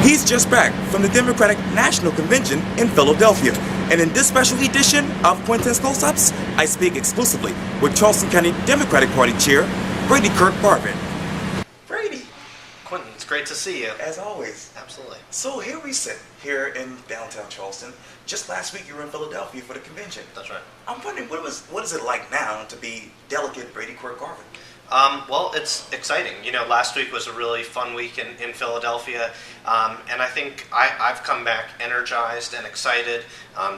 He's just back from the Democratic National Convention in Philadelphia. And in this special edition of Quintin's Close-Ups, I speak exclusively with Charleston County Democratic Party Chair, Brady Quirk-Garvan. Brady. Quintin, it's great to see you. As always. Absolutely. So here we sit, here in downtown Charleston. Just last week you were in Philadelphia for the convention. That's right. I'm wondering, what is it like now to be Delegate Brady Quirk-Garvan? Well, it's exciting. You know, last week was a really fun week in Philadelphia, and I think I've come back energized and excited.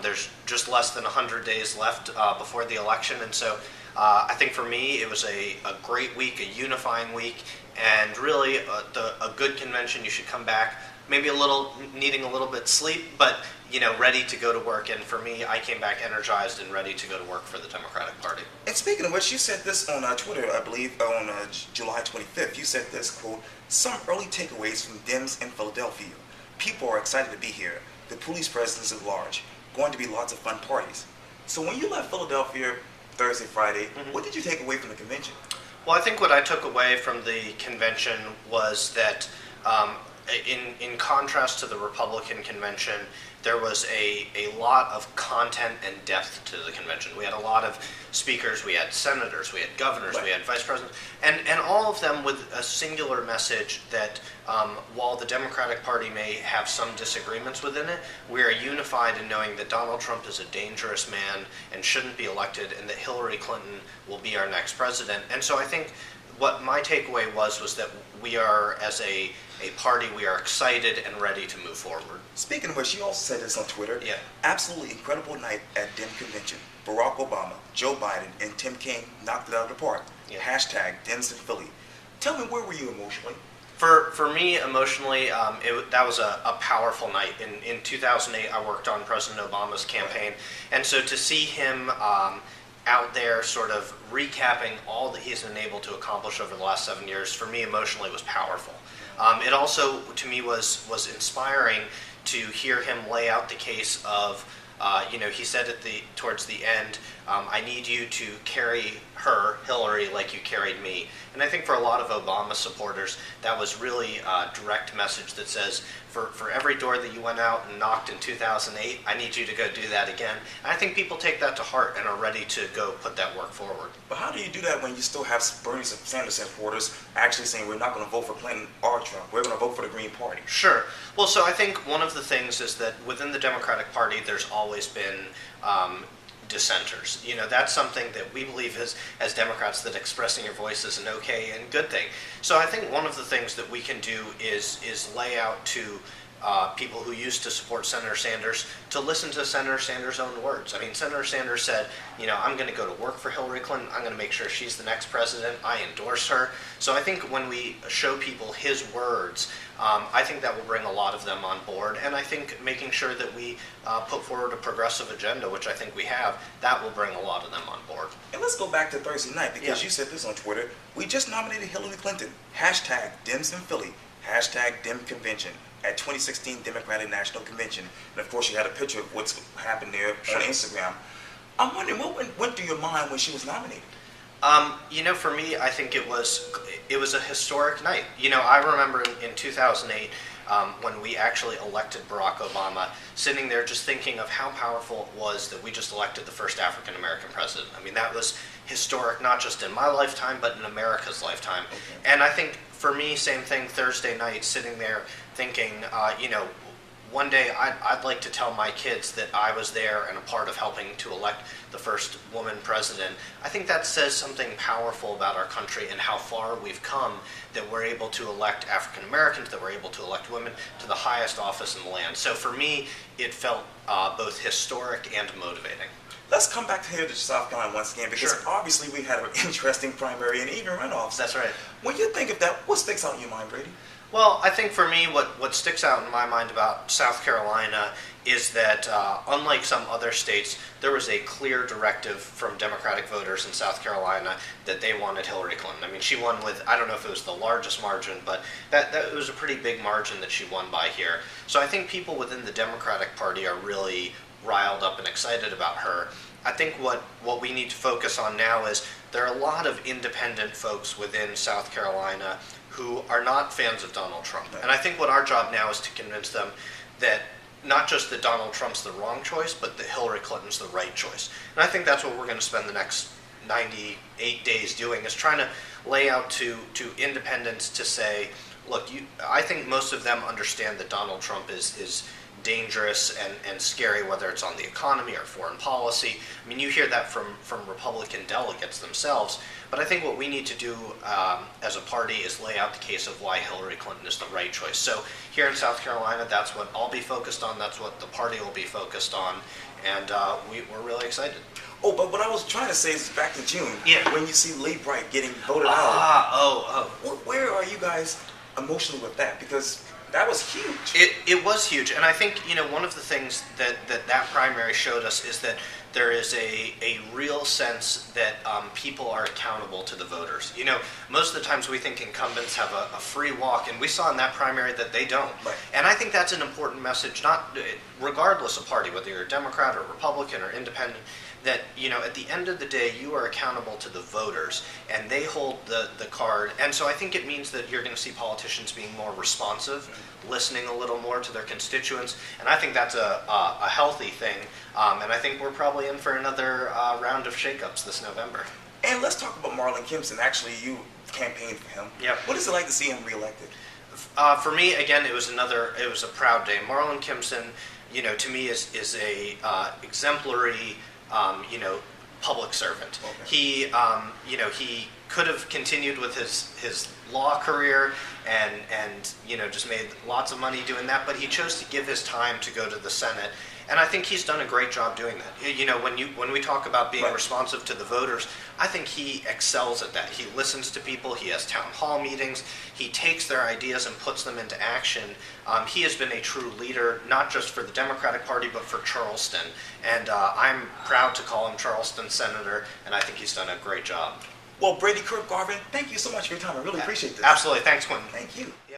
There's just less than 100 days left before the election, and so I think for me it was a great week, a unifying week, and really a good convention. You should come back, maybe needing a little bit sleep, but you know, ready to go to work. And for me, I came back energized and ready to go to work for the Democratic Party. And speaking of which, you said this on Twitter, I believe, on July 25th. You said this, quote, "Some early takeaways from Dems in Philadelphia. People are excited to be here. The police presence is large. Going to be lots of fun parties." So when you left Philadelphia Thursday, Friday, what did you take away from the convention? Well, I think what I took away from the convention was that in contrast to the Republican convention, there was a lot of content and depth to the convention. We had a lot of speakers, we had senators, we had governors, we had vice presidents, and all of them with a singular message that while the Democratic Party may have some disagreements within it, we are unified in knowing that Donald Trump is a dangerous man and shouldn't be elected, and that Hillary Clinton will be our next president. And so I think what my takeaway was that we are, as a party, we are excited and ready to move forward. Speaking of which, you also said this on Twitter. Yeah. Absolutely incredible night at Dem Convention. Barack Obama, Joe Biden, and Tim Kaine knocked it out of the park. Yeah. Hashtag Dems in Philly. Tell me, where were you emotionally? For me, emotionally, that was a powerful night. In 2008, I worked on President Obama's campaign, and so to see him out there sort of recapping all that he's been able to accomplish over the last 7 years, for me emotionally was powerful. It also, to me, was inspiring to hear him lay out the case of, he said towards the end, I need you to carry her, Hillary, like you carried me. And I think for a lot of Obama supporters, that was really a direct message that says, for every door that you went out and knocked in 2008, I need you to go do that again. And I think people take that to heart and are ready to go put that work forward. But how do you do that when you still have Bernie Sanders supporters actually saying, we're not going to vote for Clinton or Trump, we're going to vote for the Green Party? Sure. Well, so I think one of the things is that within the Democratic Party, there's always been dissenters. You know, that's something that we believe as Democrats, that expressing your voice is an okay and good thing. So I think one of the things that we can do is lay out to people who used to support Senator Sanders to listen to Senator Sanders' own words. I mean, Senator Sanders said, you know, I'm going to go to work for Hillary Clinton. I'm going to make sure she's the next president. I endorse her. So I think when we show people his words, I think that will bring a lot of them on board. And I think making sure that we put forward a progressive agenda, which I think we have, that will bring a lot of them on board. And let's go back to Thursday night, because you said this on Twitter. We just nominated Hillary Clinton. Hashtag Dems in Philly. Hashtag Dem Convention at 2016 Democratic National Convention. And of course you had a picture of what's happened there on Instagram. I'm wondering, what went through your mind when she was nominated? You know, for me, I think it was a historic night. You know, I remember in 2008 when we actually elected Barack Obama, sitting there just thinking of how powerful it was that we just elected the first African American president. I mean, that was historic, not just in my lifetime, but in America's lifetime. Okay. And I think for me, same thing, Thursday night, sitting there thinking, you know, one day I'd like to tell my kids that I was there and a part of helping to elect the first woman president. I think that says something powerful about our country and how far we've come, that we're able to elect African Americans, that we're able to elect women to the highest office in the land. So for me, it felt both historic and motivating. Let's come back here to South Carolina once again, because obviously we had an interesting primary and even runoffs. That's right. When you think of that, what sticks out in your mind, Brady? Well, I think for me, what sticks out in my mind about South Carolina is that, unlike some other states, there was a clear directive from Democratic voters in South Carolina that they wanted Hillary Clinton. I mean, she won with, I don't know if it was the largest margin, but that was a pretty big margin that she won by here. So I think people within the Democratic Party are really riled up and excited about her. I think what we need to focus on now is there are a lot of independent folks within South Carolina who are not fans of Donald Trump. And I think what our job now is to convince them that not just that Donald Trump's the wrong choice, but that Hillary Clinton's the right choice. And I think that's what we're going to spend the next 98 days doing, is trying to lay out to independents to say, look, I think most of them understand that Donald Trump is dangerous and scary, whether it's on the economy or foreign policy. I mean, you hear that from Republican delegates themselves. But I think what we need to do as a party is lay out the case of why Hillary Clinton is the right choice. So here in South Carolina, that's what I'll be focused on. That's what the party will be focused on. And we're really excited. Oh, but what I was trying to say is back in June, when you see Lee Bright getting voted out. Where are you guys emotionally with that? Because that was huge. It was huge, and I think one of the things that primary showed us is that there is a real sense that people are accountable to the voters. Most of the times we think incumbents have a free walk, and we saw in that primary that they don't. Right. And I think that's an important message, not regardless of party, whether you're a Democrat or Republican or independent, that at the end of the day you are accountable to the voters, and they hold the card. And so I think it means that you're going to see politicians being more responsive, listening a little more to their constituents, and I think that's a healthy thing. And I think we're probably in for another round of shakeups this November. And let's talk about Marlon Kimpson. Actually, you campaigned for him. Yep. What is it like to see him reelected? For me, again, it was a proud day. Marlon Kimpson, to me is a exemplary public servant. Okay. He could have continued with his law career and just made lots of money doing that, but he chose to give his time to go to the Senate. And I think he's done a great job doing that. When we talk about being responsive to the voters, I think he excels at that. He listens to people. He has town hall meetings. He takes their ideas and puts them into action. He has been a true leader, not just for the Democratic Party, but for Charleston. And I'm proud to call him Charleston Senator, and I think he's done a great job. Well, Brady Quirk-Garvan, thank you so much for your time. I really appreciate this. Absolutely. Thanks, Quintin. Thank you.